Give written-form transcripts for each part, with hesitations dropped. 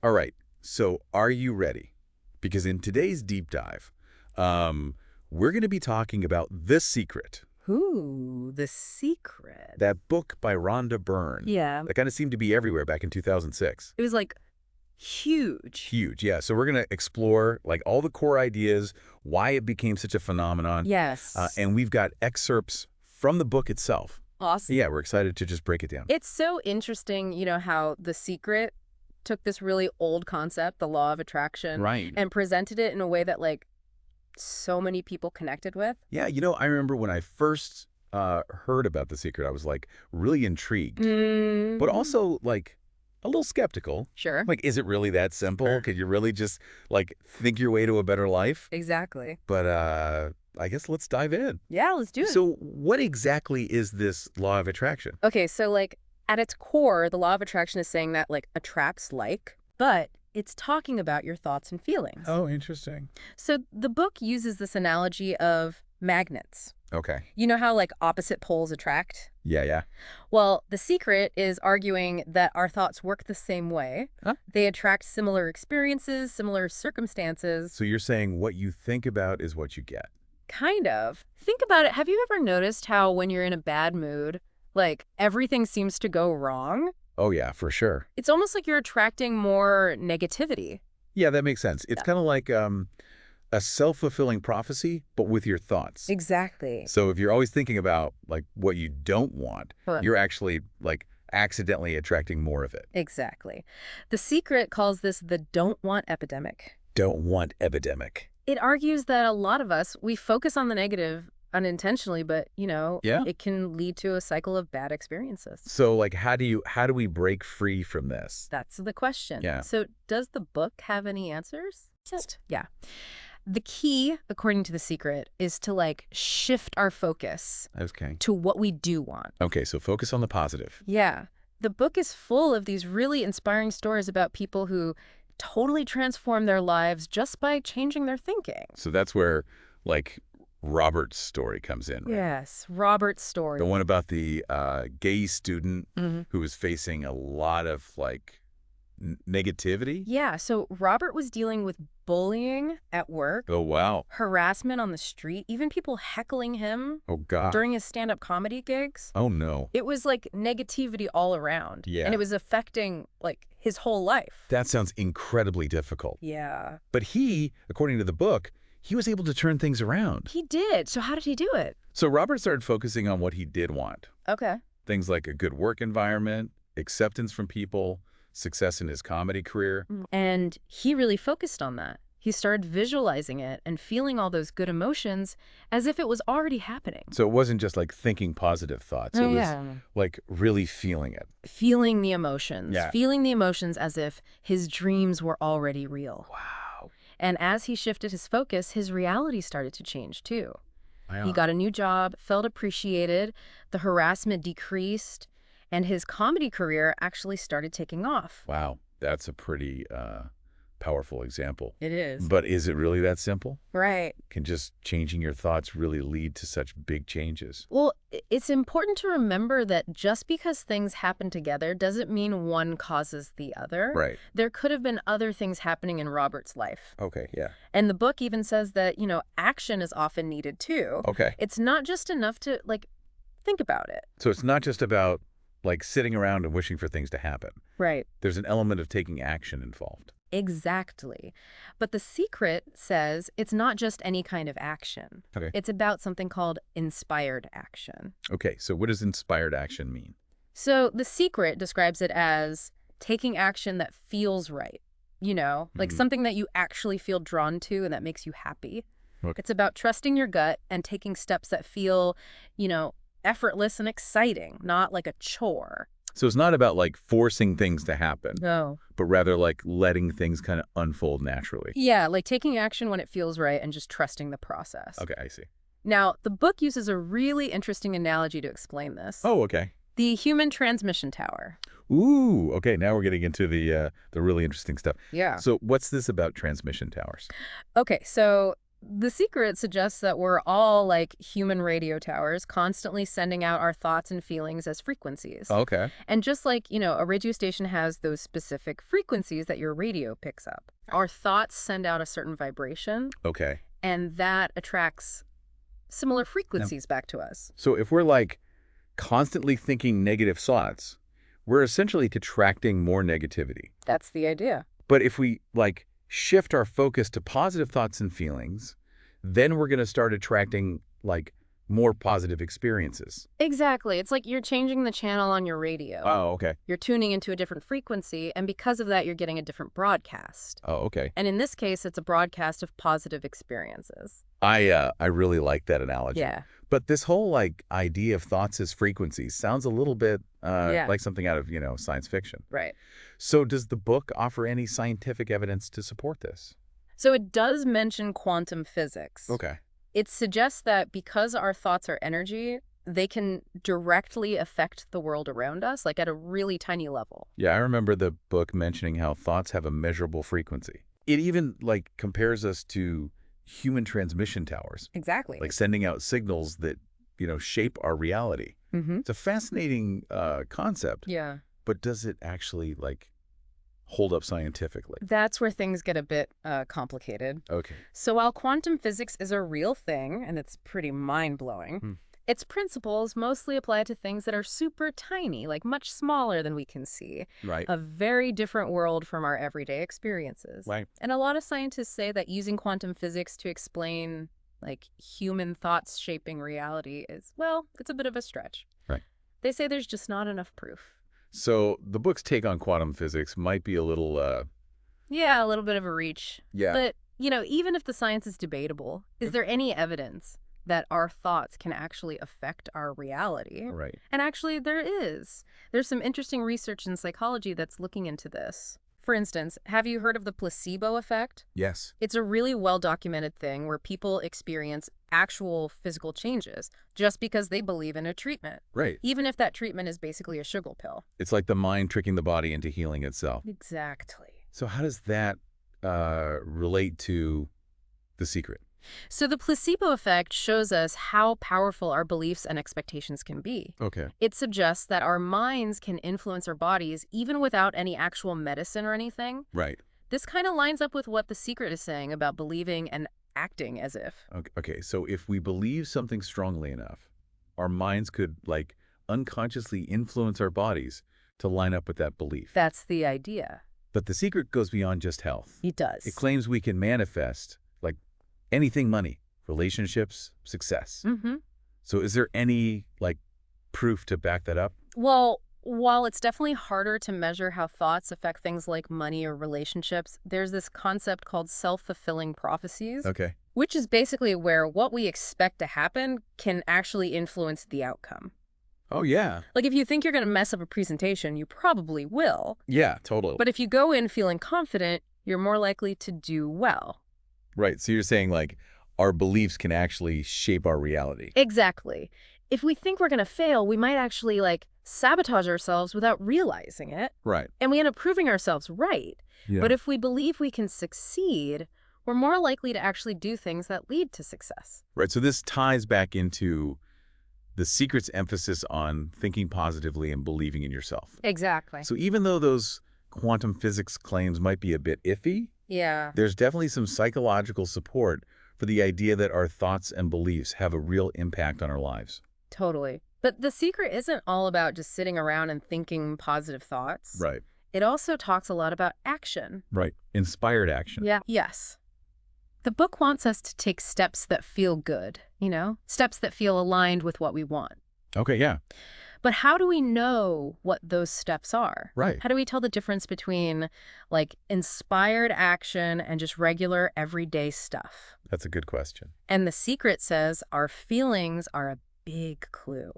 All right, so are you ready? Because in today's deep dive, we're going to be talking about The Secret, Ooh, The Secret. that book by Rhonda Byrne. Yeah. That kind of seemed to be everywhere back in 2006. It was like huge. Huge, yeah. So we're going to explore like all the core ideas, why it became such a phenomenon, Yes. and we've got excerpts from the book itself. Awesome. Yeah, we're excited to just break it down. It's so interesting, how The Secret took this really old concept, the law of attraction, Right. and presented it in a way that like so many people connected with. Yeah, I remember when I first heard about The Secret, I was like really intrigued, but also like a little skeptical. Sure. Like, is it really that simple? Could you really just like think your way to a better life? Exactly. But I guess let's dive in. Yeah, let's do it. So what exactly is this law of attraction? Okay, so like at its core, the law of attraction is saying that like attracts like, but it's talking about your thoughts and feelings. Oh, interesting. So the book uses this analogy of magnets. Okay. You know how like opposite poles attract? Yeah, yeah. Well, The Secret is arguing that our thoughts work the same way. Huh? They attract similar experiences, similar circumstances. So you're saying what you think about is what you get. Kind of. Think about it. Have you ever noticed how when you're in a bad mood, like everything seems to go wrong? Oh, yeah, for sure. It's almost like you're attracting more negativity. Yeah, that makes sense. It's kind of like a self-fulfilling prophecy, but with your thoughts. Exactly. So if you're always thinking about like what you don't want, Huh. you're actually like accidentally attracting more of it. Exactly. The Secret calls this the don't want epidemic. Don't want epidemic. It argues that a lot of us, we focus on the negative unintentionally, but, Yeah. it can lead to a cycle of bad experiences. So like how do we break free from this? That's the question. Yeah. So does the book have any answers? Yeah. The key, according to The Secret, is to like shift our focus Okay. to what we do want. Okay, so focus on the positive. Yeah. The book is full of these really inspiring stories about people who totally transform their lives just by changing their thinking. So that's where like Robert's story comes in, right? Yes, Robert's story. The one about the gay student Mhm. who was facing a lot of like negativity. Yeah, so Robert was dealing with bullying at work, Oh, wow. harassment on the street, even people heckling him Oh, God. during his stand-up comedy gigs. Oh, no. It was like negativity all around. Yeah. And it was affecting like his whole life. That sounds incredibly difficult. Yeah. But he, according to the book, he was able to turn things around. He did. So how did he do it? So Robert started focusing on what he did want. Okay. Things like a good work environment, acceptance from people, success in his comedy career. And he really focused on that. He started visualizing it and feeling all those good emotions as if it was already happening. So it wasn't just like thinking positive thoughts. It was like really feeling it. Feeling the emotions. Yeah. Feeling the emotions as if his dreams were already real. Wow. And as he shifted his focus, his reality started to change too. Wow. He got a new job, felt appreciated, the harassment decreased, and his comedy career actually started taking off. Wow. That's a pretty powerful example. It is. But is it really that simple? Right. Can just changing your thoughts really lead to such big changes? Well, it's important to remember that just because things happen together doesn't mean one causes the other. Right. There could have been other things happening in Robert's life. Okay, yeah. And the book even says that, action is often needed too. Okay. It's not just enough to, think about it. So it's not just about like sitting around and wishing for things to happen. Right. There's an element of taking action involved. Exactly. But The Secret says it's not just any kind of action. Okay. It's about something called inspired action. Okay, so what does inspired action mean? So The Secret describes it as taking action that feels right, like something that you actually feel drawn to and that makes you happy. Okay. It's about trusting your gut and taking steps that feel, effortless and exciting, not like a chore. So it's not about like forcing things to happen, No. but rather like letting things kind of unfold naturally. Yeah, like taking action when it feels right and just trusting the process. Okay, I see. Now, the book uses a really interesting analogy to explain this. Oh, okay. The human transmission tower. Ooh, okay, now we're getting into the really interesting stuff. Yeah. So what's this about transmission towers? Okay, so The Secret suggests that we're all like human radio towers, constantly sending out our thoughts and feelings as frequencies. Okay. And just like, a radio station has those specific frequencies that your radio picks up, our thoughts send out a certain vibration, Okay. and that attracts similar frequencies back to us. So if we're like constantly thinking negative thoughts, we're essentially attracting more negativity. That's the idea. But if we like shift our focus to positive thoughts and feelings, then we're going to start attracting like more positive experiences. Exactly. It's like you're changing the channel on your radio. Oh, okay. You're tuning into a different frequency, and because of that, you're getting a different broadcast. Oh, okay. And in this case, it's a broadcast of positive experiences. I really like that analogy. Yeah. But this whole like idea of thoughts as frequencies sounds a little bit Yeah. like something out of, science fiction. Right. So does the book offer any scientific evidence to support this? So it does mention quantum physics. Okay. It suggests that because our thoughts are energy, they can directly affect the world around us, like at a really tiny level. Yeah, I remember the book mentioning how thoughts have a measurable frequency. It even like compares us to human transmission towers, Exactly. like sending out signals that, shape our reality. Mm-hmm. It's a fascinating concept, Yeah. but does it actually like hold up scientifically? That's where things get a bit complicated. Okay. So while quantum physics is a real thing, and it's pretty mind-blowing, its principles mostly apply to things that are super tiny, like much smaller than we can see. Right. A very different world from our everyday experiences. Right. And a lot of scientists say that using quantum physics to explain like human thoughts shaping reality is, well, it's a bit of a stretch. Right. They say there's just not enough proof. So the book's take on quantum physics might be a little, Yeah, a little bit of a reach. yeah. But, even if the science is debatable, is there any evidence that our thoughts can actually affect our reality? Right. And actually, there is. There's some interesting research in psychology that's looking into this. For instance, have you heard of the placebo effect? Yes. It's a really well-documented thing where people experience actual physical changes just because they believe in a treatment, Right. even if that treatment is basically a sugar pill. It's like the mind tricking the body into healing itself. Exactly. So how does that relate to The Secret? So the placebo effect shows us how powerful our beliefs and expectations can be. Okay. It suggests that our minds can influence our bodies even without any actual medicine or anything. Right. This kind of lines up with what The Secret is saying about believing and acting as if. Okay. So if we believe something strongly enough, our minds could like unconsciously influence our bodies to line up with that belief. That's the idea. But The Secret goes beyond just health. It does. It claims we can manifest like anything: money, relationships, success. Mm-hmm. So is there any like proof to back that up? Well, while it's definitely harder to measure how thoughts affect things like money or relationships, there's this concept called self-fulfilling prophecies, Okay. which is basically where what we expect to happen can actually influence the outcome. Oh, yeah. Like if you think you're going to mess up a presentation, you probably will. Yeah, totally. But if you go in feeling confident, you're more likely to do well. Right. So you're saying like our beliefs can actually shape our reality. Exactly. If we think we're going to fail, we might actually like sabotage ourselves without realizing it. Right. And we end up proving ourselves right. Yeah. But if we believe we can succeed, we're more likely to actually do things that lead to success. Right. So this ties back into The Secret's emphasis on thinking positively and believing in yourself. Exactly. So even though those quantum physics claims might be a bit iffy, Yeah. there's definitely some psychological support for the idea that our thoughts and beliefs have a real impact on our lives. Totally. But The Secret isn't all about just sitting around and thinking positive thoughts. Right. It also talks a lot about action. Right. Inspired action. Yeah. Yes. The book wants us to take steps that feel good, steps that feel aligned with what we want. Okay, yeah. But how do we know what those steps are? Right. How do we tell the difference between like inspired action and just regular everyday stuff? That's a good question. And The Secret says our feelings are a big clue.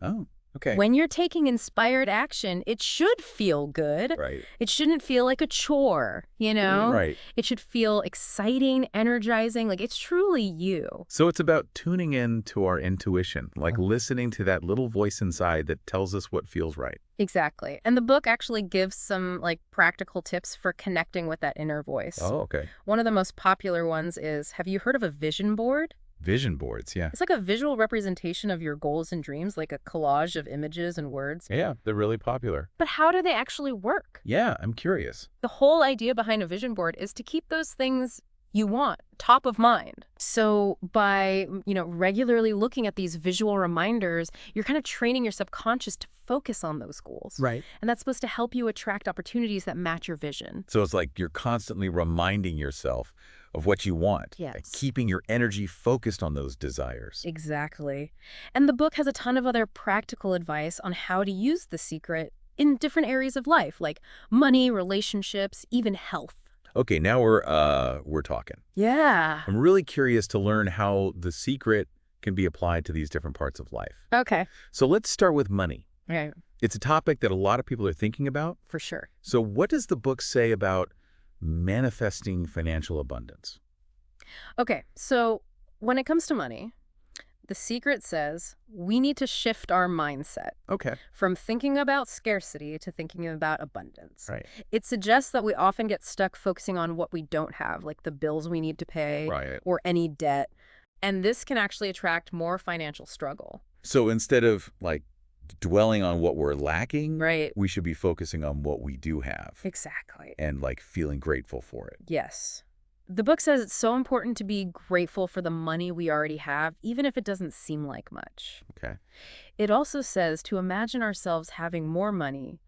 Oh, Okay. When you're taking inspired action, it should feel good. Right. It shouldn't feel like a chore, you know? Right. It should feel exciting, energizing, like it's truly you. So it's about tuning in to our intuition, like listening to that little voice inside that tells us what feels right. Exactly. And the book actually gives some like practical tips for connecting with that inner voice. Oh, okay. One of the most popular ones is, have you heard of a vision board? Vision boards, yeah. It's like a visual representation of your goals and dreams, like a collage of images and words. Yeah, they're really popular. But how do they actually work? Yeah, I'm curious. The whole idea behind a vision board is to keep those things you want top of mind. So by, regularly looking at these visual reminders, you're kind of training your subconscious to focus on those goals. Right. And that's supposed to help you attract opportunities that match your vision. So it's like you're constantly reminding yourself of what you want. Yes. And keeping your energy focused on those desires. Exactly. And the book has a ton of other practical advice on how to use the secret in different areas of life, like money, relationships, even health. Okay, now we're talking. Yeah. I'm really curious to learn how the secret can be applied to these different parts of life. Okay. So let's start with money. Right. It's a topic that a lot of people are thinking about. For sure. So what does the book say about manifesting financial abundance? Okay, so when it comes to money, the secret says we need to shift our mindset Okay. from thinking about scarcity to thinking about abundance. Right. It suggests that we often get stuck focusing on what we don't have, like the bills we need to pay Right. or any debt. And this can actually attract more financial struggle. So instead of like dwelling on what we're lacking, Right. we should be focusing on what we do have Exactly. and like feeling grateful for it. Yes. The book says it's so important to be grateful for the money we already have, even if it doesn't seem like much. Okay. It also says to imagine ourselves having more money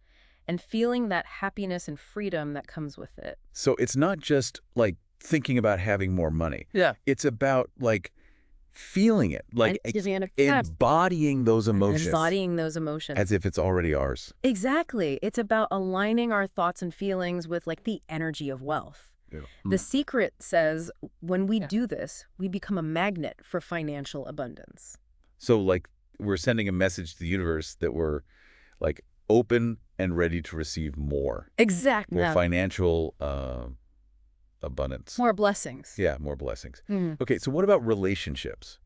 and feeling that happiness and freedom that comes with it. So it's not just like thinking about having more money. Yeah. It's about like feeling it, like embodying those emotions. Embodying those emotions. As if it's already ours. Exactly. It's about aligning our thoughts and feelings with like the energy of wealth. Yeah. The secret says when we do this, we become a magnet for financial abundance. So like we're sending a message to the universe that we're like open and ready to receive more. Exactly. More financial abundance. More blessings. Yeah, more blessings. Mm. Okay, so what about relationships?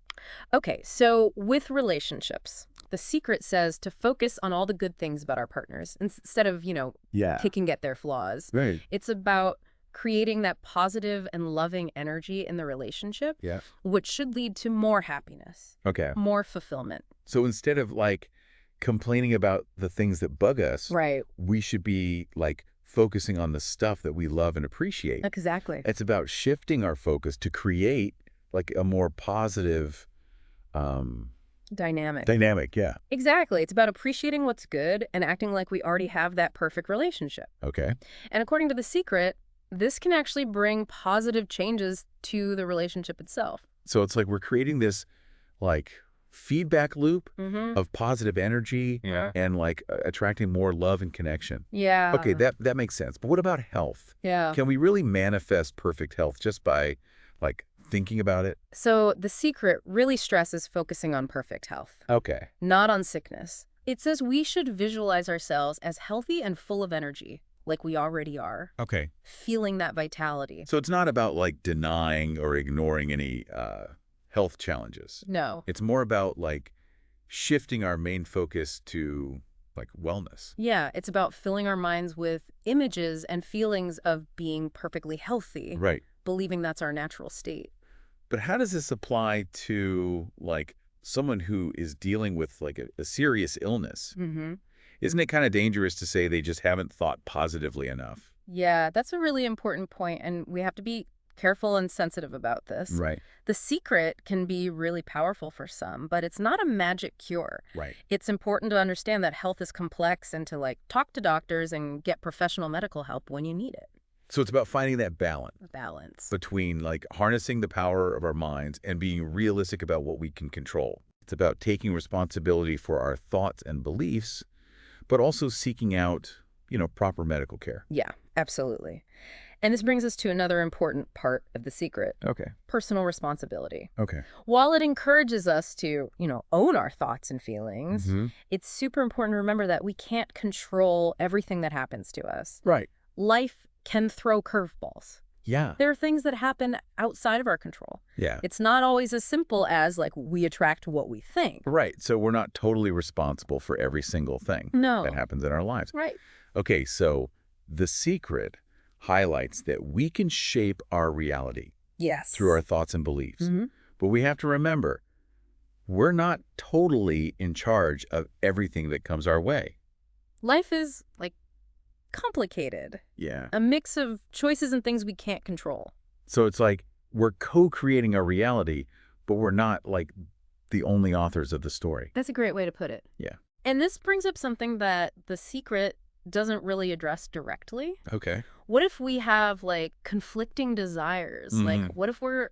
Okay, so with relationships, the secret says to focus on all the good things about our partners instead of, picking at their flaws. Right. It's about creating that positive and loving energy in the relationship, Yeah. which should lead to more happiness, Okay. more fulfillment. So instead of like complaining about the things that bug us, Right. we should be like focusing on the stuff that we love and appreciate. Exactly. It's about shifting our focus to create like a more positive Dynamic. Yeah. Exactly. It's about appreciating what's good and acting like we already have that perfect relationship. Okay. And according to the secret, this can actually bring positive changes to the relationship itself. So it's like we're creating this like feedback loop Mm-hmm. of positive energy and like attracting more love and connection. Yeah. Okay, that makes sense. But what about health? Yeah. Can we really manifest perfect health just by like thinking about it? So the secret really stresses focusing on perfect health, Okay. not on sickness. It says we should visualize ourselves as healthy and full of energy, like we already are, Okay. feeling that vitality. So it's not about like denying or ignoring any health challenges. No. It's more about like shifting our main focus to like wellness. Yeah, it's about filling our minds with images and feelings of being perfectly healthy, Right. believing that's our natural state. But how does this apply to like someone who is dealing with like a serious illness? Mm-hmm. Isn't it kind of dangerous to say they just haven't thought positively enough? Yeah, that's a really important point, and we have to be careful and sensitive about this. Right. The secret can be really powerful for some, but it's not a magic cure. Right. It's important to understand that health is complex and to talk to doctors and get professional medical help when you need it. So it's about finding that Balance. between like harnessing the power of our minds and being realistic about what we can control. It's about taking responsibility for our thoughts and beliefs, but also seeking out, proper medical care. Yeah, absolutely. And this brings us to another important part of The Secret, Okay. personal responsibility. Okay. While it encourages us to, own our thoughts and feelings, Mm-hmm. it's super important to remember that we can't control everything that happens to us. Right. Life can throw curveballs. Yeah. There are things that happen outside of our control. Yeah. It's not always as simple as, like, we attract what we think. Right. So we're not totally responsible for every single thing No. that happens in our lives. Right. Okay, so The Secret highlights that we can shape our reality Yes. through our thoughts and beliefs. Mm-hmm. But we have to remember, we're not totally in charge of everything that comes our way. Life is, like, complicated. Yeah. A mix of choices and things we can't control. So it's like we're co-creating our reality, but we're not, like, the only authors of the story. That's a great way to put it. Yeah. And this brings up something that The Secret doesn't really address directly. Okay. What if we have, like, conflicting desires? Like, what if we're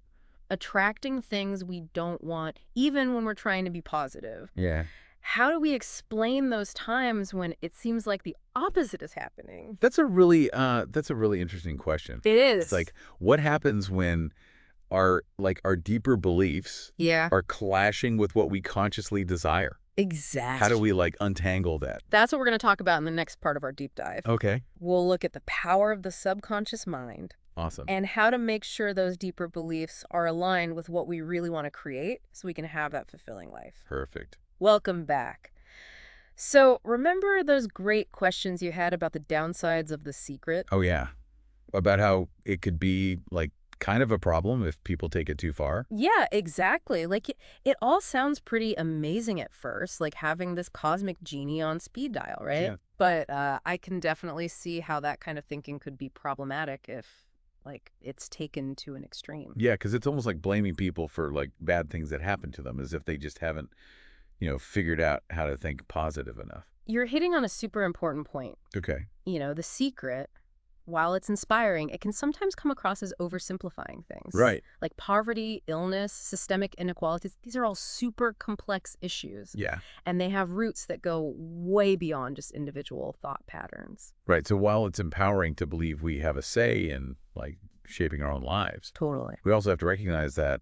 attracting things we don't want, even when we're trying to be positive? Yeah. How do we explain those times when it seems like the opposite is happening? That's a really interesting question. It is. It's like, what happens when our deeper beliefs Yeah. are clashing with what we consciously desire? Exactly. How do we, like, untangle that? That's what we're going to talk about in the next part of our deep dive. Okay. We'll look at the power of the subconscious mind Awesome. and how to make sure those deeper beliefs are aligned with what we really want to create so we can have that fulfilling life. Perfect. Welcome back. So remember those great questions you had about the downsides of The Secret? Oh, yeah. About how it could be, like, kind of a problem if people take it too far. Yeah, exactly. Like, it all sounds pretty amazing at first, like having this cosmic genie on speed dial, right? Yeah. But I can definitely see how that kind of thinking could be problematic if, like, it's taken to an extreme. Yeah, because it's almost like blaming people for, like, bad things that happen to them as if they just haven't, figured out how to think positive enough. You're hitting on a super important point. Okay. The Secret, while it's inspiring, it can sometimes come across as oversimplifying things. Right. Like poverty, illness, systemic inequalities. These are all super complex issues. Yeah. And they have roots that go way beyond just individual thought patterns. Right. So while it's empowering to believe we have a say in, like, shaping our own lives, Totally. we also have to recognize that,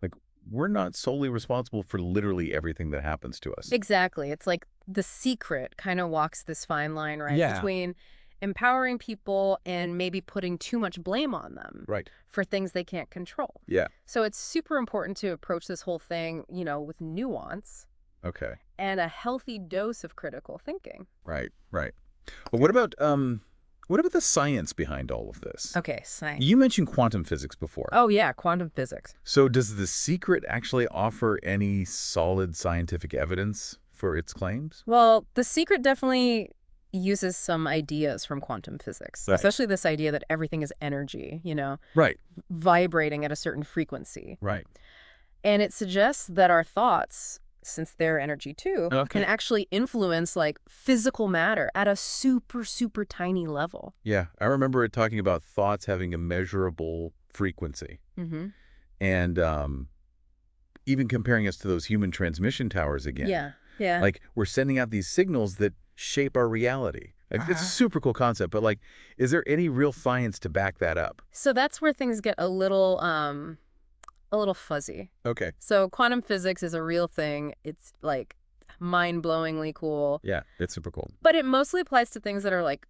like, we're not solely responsible for literally everything that happens to us. Exactly. It's like The Secret kind of walks this fine line, right? Yeah. Between empowering people and maybe putting too much blame on them Right. for things they can't control. Yeah. So it's super important to approach this whole thing, with nuance Okay. and a healthy dose of critical thinking. Right. Right. But what about the science behind all of this? Okay, science. You mentioned quantum physics before. Oh, yeah, quantum physics. So does The Secret actually offer any solid scientific evidence for its claims? Well, The Secret definitely uses some ideas from quantum physics, Right. especially this idea that everything is energy, Right. vibrating at a certain frequency. Right. And it suggests that our thoughts, since they're energy too, Okay. can actually influence, like, physical matter at a super, super tiny level. Yeah. I remember it talking about thoughts having a measurable frequency. Mm-hmm. And even comparing us to those human transmission towers again. Yeah. Like, we're sending out these signals that shape our reality. Like, it's a super cool concept, but, like, is there any real science to back that up? So that's where things get a little fuzzy. Okay. So quantum physics is a real thing. It's, like, mind-blowingly cool. Yeah, it's super cool. But it mostly applies to things that are, like,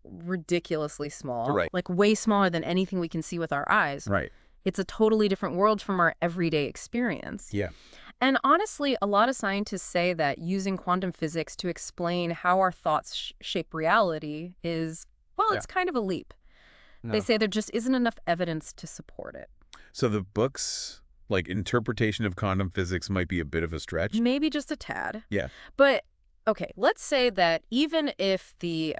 ridiculously small. Right. Like, way smaller than anything we can see with our eyes. Right. It's a totally different world from our everyday experience. Yeah. And honestly, a lot of scientists say that using quantum physics to explain how our thoughts shape reality is, well, it's kind of a leap. No. They say there just isn't enough evidence to support it. So the book's, like, interpretation of quantum physics might be a bit of a stretch? Maybe just a tad. Yeah. But, okay, let's say that even if the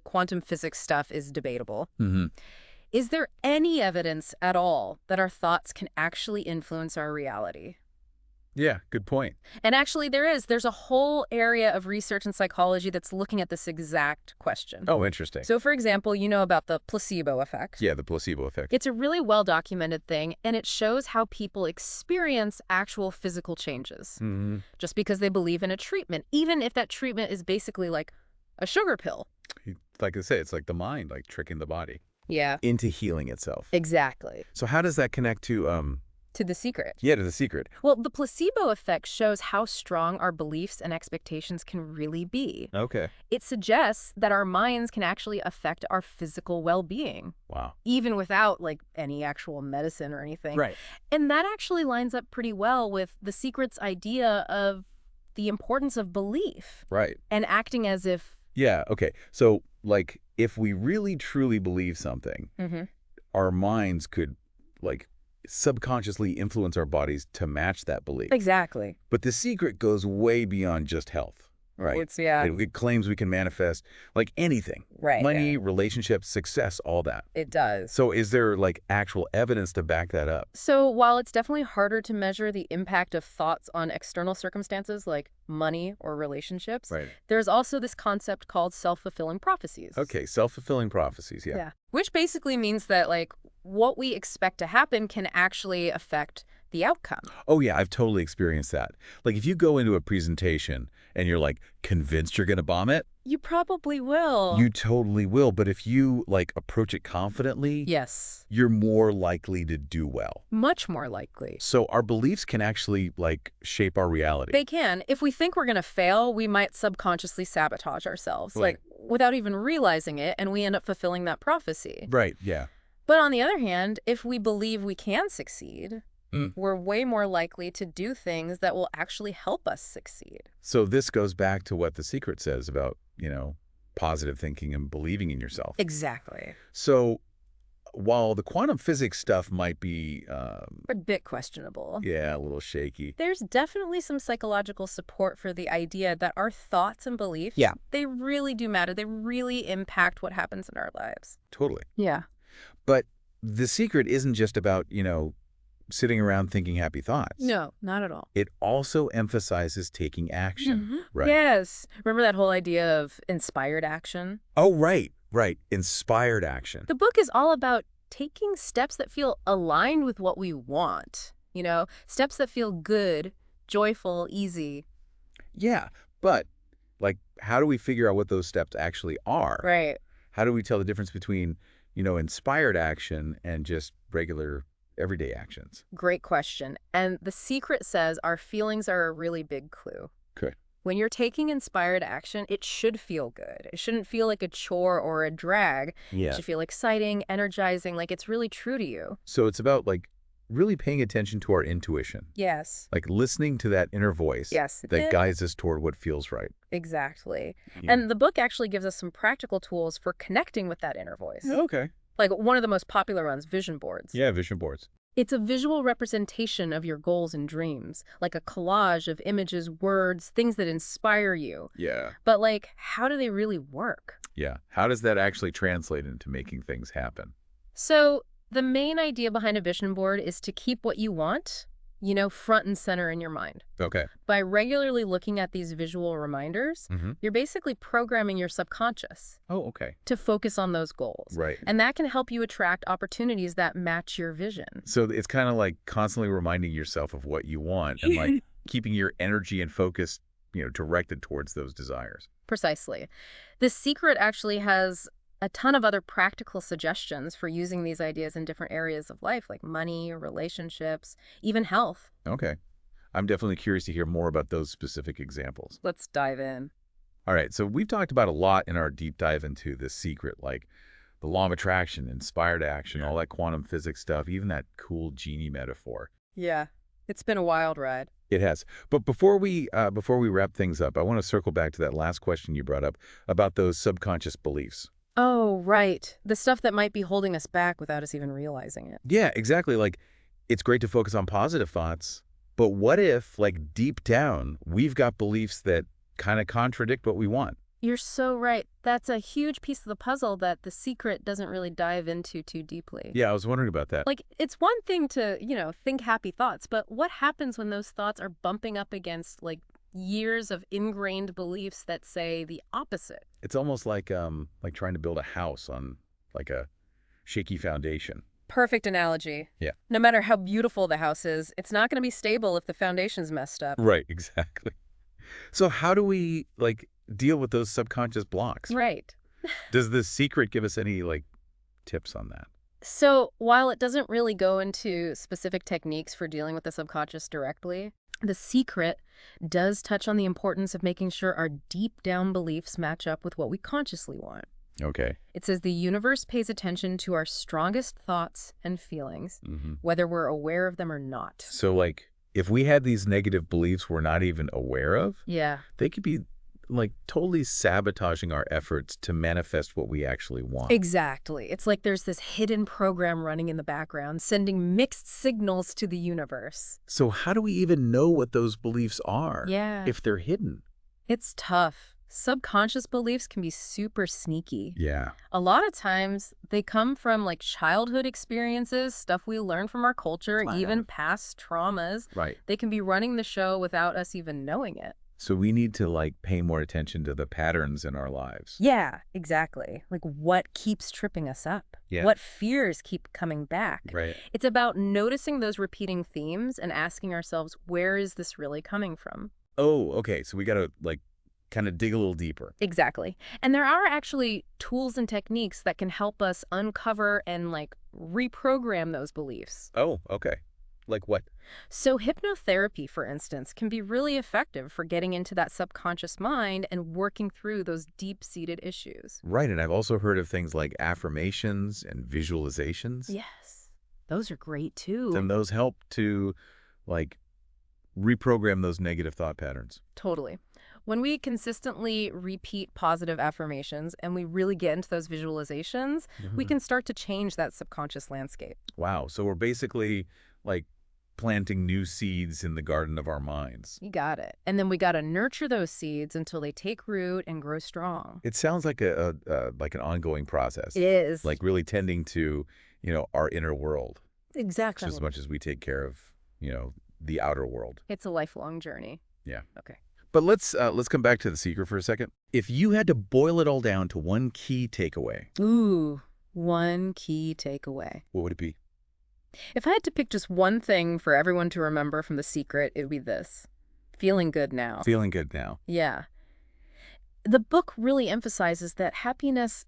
quantum physics stuff is debatable, Mm-hmm. is there any evidence at all that our thoughts can actually influence our reality? Yeah, good point. And actually there is. There's a whole area of research in psychology that's looking at this exact question. Oh, interesting. So, for example, you know about the placebo effect. Yeah, the placebo effect. It's a really well-documented thing, and it shows how people experience actual physical changes Mm-hmm. just because they believe in a treatment, even if that treatment is basically like a sugar pill. Like I say, it's like the mind, like, tricking the body. Yeah, into healing itself. exactly. So how does that connect to To The Secret. yeah, to The Secret? Well, the placebo effect shows how strong our beliefs and expectations can really be. Okay. It suggests that our minds can actually affect our physical well-being, Wow. even without, like, any actual medicine or anything. Right. And that actually lines up pretty well with The Secret's idea of the importance of belief Right. and acting as if... Yeah, okay. So, like, if we really truly believe something, Mhm. our minds could, like, subconsciously influence our bodies to match that belief. Exactly. But The Secret goes way beyond just health, right? Yeah. It claims we can manifest, like, anything. Right. Money, relationships, success, all that. It does. So is there, like, actual evidence to back that up? So while it's definitely harder to measure the impact of thoughts on external circumstances like money or relationships, Right. there's also this concept called self-fulfilling prophecies. Okay, self-fulfilling prophecies, yeah. Which basically means that, like, what we expect to happen can actually affect the outcome. Oh, yeah, I've totally experienced that. Like, if you go into a presentation and you're, like, convinced you're going to bomb it, You probably will. you totally will. But if you, like, approach it confidently, Yes. you're more likely to do well. Much more likely. So our beliefs can actually, like, shape our reality. They can. If we think we're going to fail, we might subconsciously sabotage ourselves, Right. like, without even realizing it, and we end up fulfilling that prophecy. Right, yeah. But on the other hand, if we believe we can succeed, Mm. we're way more likely to do things that will actually help us succeed. So this goes back to what The Secret says about, positive thinking and believing in yourself. Exactly. So while the quantum physics stuff might be, A bit questionable. yeah, a little shaky. There's definitely some psychological support for the idea that our thoughts and beliefs, Yeah. they really do matter. They really impact what happens in our lives. Totally. Yeah. But The Secret isn't just about, sitting around thinking happy thoughts. No, not at all. It also emphasizes taking action. Right. Yes. Remember that whole idea of inspired action? Oh, right. Inspired action. The book is all about taking steps that feel aligned with what we want. Steps that feel good, joyful, easy. Yeah, but, like, how do we figure out what those steps actually are? Right. How do we tell the difference between, inspired action and just regular everyday actions? Great question. And The Secret says our feelings are a really big clue. Okay. When you're taking inspired action, it should feel good. It shouldn't feel like a chore or a drag. Yeah. It should feel exciting, energizing, like it's really true to you. So it's about, like, really paying attention to our intuition. Yes. Like listening to that inner voice Yes. that guides us toward what feels right. Exactly. Yeah. And the book actually gives us some practical tools for connecting with that inner voice. Okay. Like one of the most popular ones, vision boards. Yeah, vision boards. It's a visual representation of your goals and dreams, like a collage of images, words, things that inspire you. Yeah. But, like, how do they really work? Yeah. How does that actually translate into making things happen? So the main idea behind a vision board is to keep what you want, front and center in your mind. Okay. By regularly looking at these visual reminders, Mm-hmm. you're basically programming your subconscious Oh, okay. to focus on those goals. Right. And that can help you attract opportunities that match your vision. So it's kind of like constantly reminding yourself of what you want and, like, keeping your energy and focus, directed towards those desires. Precisely. The Secret actually has a ton of other practical suggestions for using these ideas in different areas of life, like money, relationships, even health. Okay. I'm definitely curious to hear more about those specific examples. Let's dive in. All right. So we've talked about a lot in our deep dive into The Secret, like the law of attraction, inspired action, all that quantum physics stuff, even that cool genie metaphor. Yeah, it's been a wild ride. It has. But before we wrap things up, I want to circle back to that last question you brought up about those subconscious beliefs. Oh, right. The stuff that might be holding us back without us even realizing it. Yeah, exactly. Like, it's great to focus on positive thoughts, but what if, like, deep down, we've got beliefs that kind of contradict what we want? You're so right. That's a huge piece of the puzzle that The Secret doesn't really dive into too deeply. Yeah, I was wondering about that. Like, it's one thing to, think happy thoughts, but what happens when those thoughts are bumping up against, like, years of ingrained beliefs that say the opposite? It's almost like trying to build a house on, like, a shaky foundation. Perfect analogy. Yeah. No matter how beautiful the house is, it's not going to be stable if the foundation's messed up. Right, exactly. So how do we, like, deal with those subconscious blocks? Right. Does The Secret give us any, like, tips on that? So while it doesn't really go into specific techniques for dealing with the subconscious directly, The Secret does touch on the importance of making sure our deep down beliefs match up with what we consciously want. Okay. It says the universe pays attention to our strongest thoughts and feelings, whether we're aware of them or not. So, like, if we had these negative beliefs we're not even aware of, Yeah, they could be, like, totally sabotaging our efforts to manifest what we actually want. exactly. It's like there's this hidden program running in the background, sending mixed signals to the universe. So how do we even know what those beliefs are Yeah, if they're hidden? it's tough. Subconscious beliefs can be super sneaky. Yeah. A lot of times they come from like childhood experiences, stuff we learn from our culture, Flat even out. past traumas. Right. They can be running the show without us even knowing it. So we need to, like, pay more attention to the patterns in our lives. Yeah, exactly. Like what keeps tripping us up? Yeah. What fears keep coming back? Right. It's about noticing those repeating themes and asking ourselves, where is this really coming from? Oh, okay. So we got to, like, kind of dig a little deeper. Exactly. And there are actually tools and techniques that can help us uncover and like reprogram those beliefs. Oh, okay. Like what? So hypnotherapy, for instance, can be really effective for getting into that subconscious mind and working through those deep-seated issues. Right. And I've also heard of things like affirmations and visualizations. Yes. Those are great And too. those help to, like, reprogram those negative thought patterns. Totally. When we consistently repeat positive affirmations and we really get into those visualizations, we can start to change that subconscious landscape. Wow. So we're basically, like, planting new seeds in the garden of our minds. You got it. And then we got to nurture those seeds until they take root and grow strong. It sounds like like an ongoing process. It is. Like really tending to, our inner world Exactly. just as much as we take care of, the outer world. It's a lifelong journey. Yeah. Okay. But let's come back to The Secret for a second. If you had to boil it all down to one key takeaway, Ooh, one key takeaway. what would it be? If I had to pick just one thing for everyone to remember from The Secret, it would be this. Feeling good now. Feeling good now. Yeah. The book really emphasizes that happiness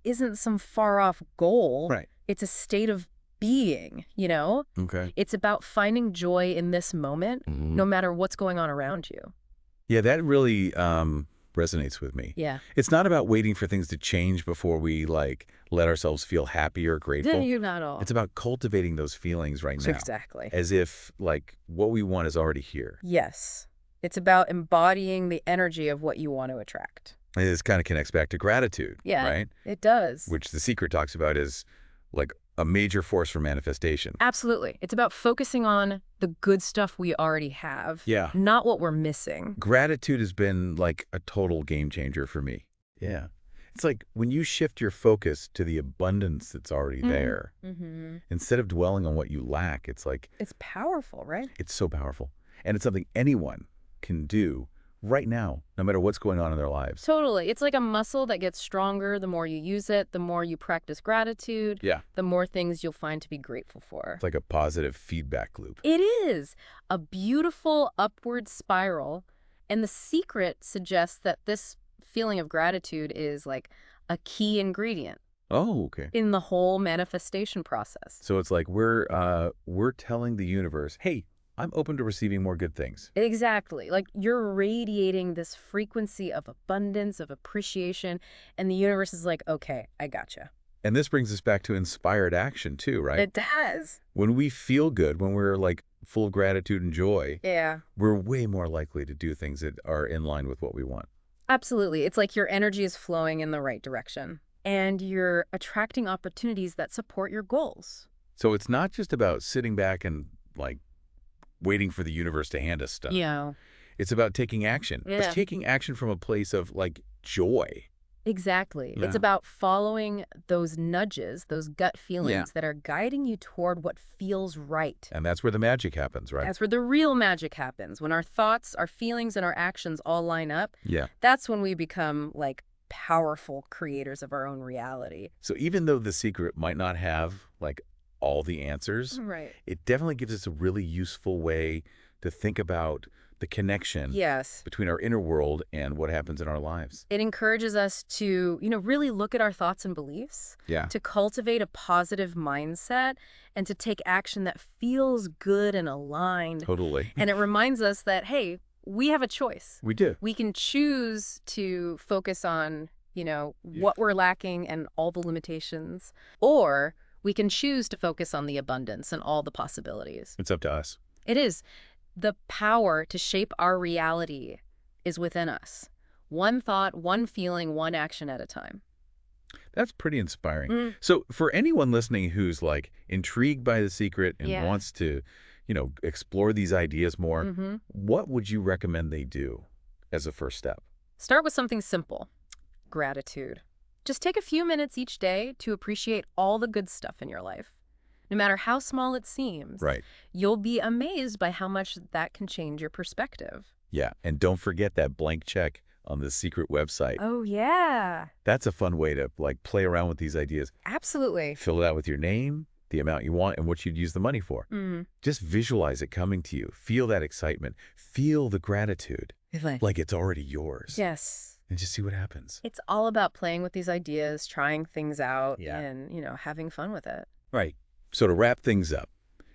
isn't some far-off goal. Right. It's a state of being, Okay. It's about finding joy in this moment, no matter what's going on around you. Yeah, that really resonates with me. Yeah. It's not about waiting for things to change before we, like, let ourselves feel happy or grateful. You're not all. It's about cultivating those feelings right now. Exactly. As if, like, what we want is already here. Yes. It's about embodying the energy of what you want to attract. And this kind of connects back to gratitude, Yeah, right? it does. Which The Secret talks about is, like, a major force for manifestation. Absolutely. It's about focusing on the good stuff we already have, Yeah. not what we're missing. Gratitude has been, like, a total game changer for me. Yeah. It's like when you shift your focus to the abundance that's already there, instead of dwelling on what you lack, it's like, It's powerful, right? it's so powerful. And it's something anyone can do right now, no matter what's going on in their lives. Totally. It's like a muscle that gets stronger the more you use it, the more you practice gratitude, Yeah. the more things you'll find to be grateful for. It's like a positive feedback loop. It is a beautiful upward spiral. And The Secret suggests that this feeling of gratitude is like a key ingredient Oh, okay. in the whole manifestation process. So it's like we're telling the universe, hey, I'm open to receiving more good things. Exactly. Like you're radiating this frequency of abundance, of appreciation, and the universe is like, okay, I gotcha. And this brings us back to inspired action too, right? It does. When we feel good, when we're, like, full of gratitude and joy, Yeah, we're way more likely to do things that are in line with what we want. absolutely. It's like your energy is flowing in the right direction and you're attracting opportunities that support your goals. So it's not just about sitting back and, like, waiting for the universe to hand us stuff. Yeah, It's about taking action. Yeah. It's taking action from a place of, like, joy. exactly. It's Yeah. about following those nudges, those gut feelings Yeah. that are guiding you toward what feels right. And that's where the magic happens, right? That's where the real magic happens. When our thoughts, our feelings, and our actions all line up, Yeah. that's when we become like powerful creators of our own reality. So even though The Secret might not have, like, all the answers, Right. it definitely gives us a really useful way to think about the connection Yes. between our inner world and what happens in our lives. It encourages us to, really look at our thoughts and beliefs, Yeah, to cultivate a positive mindset, and to take action that feels good and aligned. totally. And it reminds us that, hey, we have a choice. We do. We can choose to focus on, what we're lacking and all the limitations, or we can choose to focus on the abundance and all the possibilities. It's up to us. It is. The power to shape our reality is within us. One thought, one feeling, one action at a time. That's pretty inspiring. So for anyone listening who's like intrigued by The Secret and Yeah. wants to, explore these ideas more, Mm-hmm. what would you recommend they do as a first step? Start with something simple. Gratitude. Just take a few minutes each day to appreciate all the good stuff in your life. No matter how small it seems, Right. you'll be amazed by how much that can change your perspective. Yeah. And don't forget that blank check on The Secret website. Oh, yeah. That's a fun way to like play around with these ideas. Absolutely. Fill it out with your name, the amount you want, and what you'd use the money for. Just visualize it coming to you. Feel that excitement. Feel the gratitude. Like it's already yours. Yes. And just see what happens. It's all about playing with these ideas, trying things out, Yeah. and, having fun with it. Right. So to wrap things up,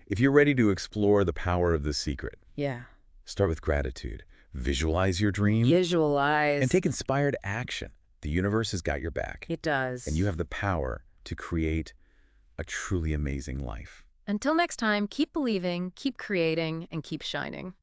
if you're ready to explore the power of The Secret, Yeah. start with gratitude. Visualize your dream Visualize. and take inspired action. The universe has got your back. It does. And you have the power to create a truly amazing life. Until next time, keep believing, keep creating, and keep shining.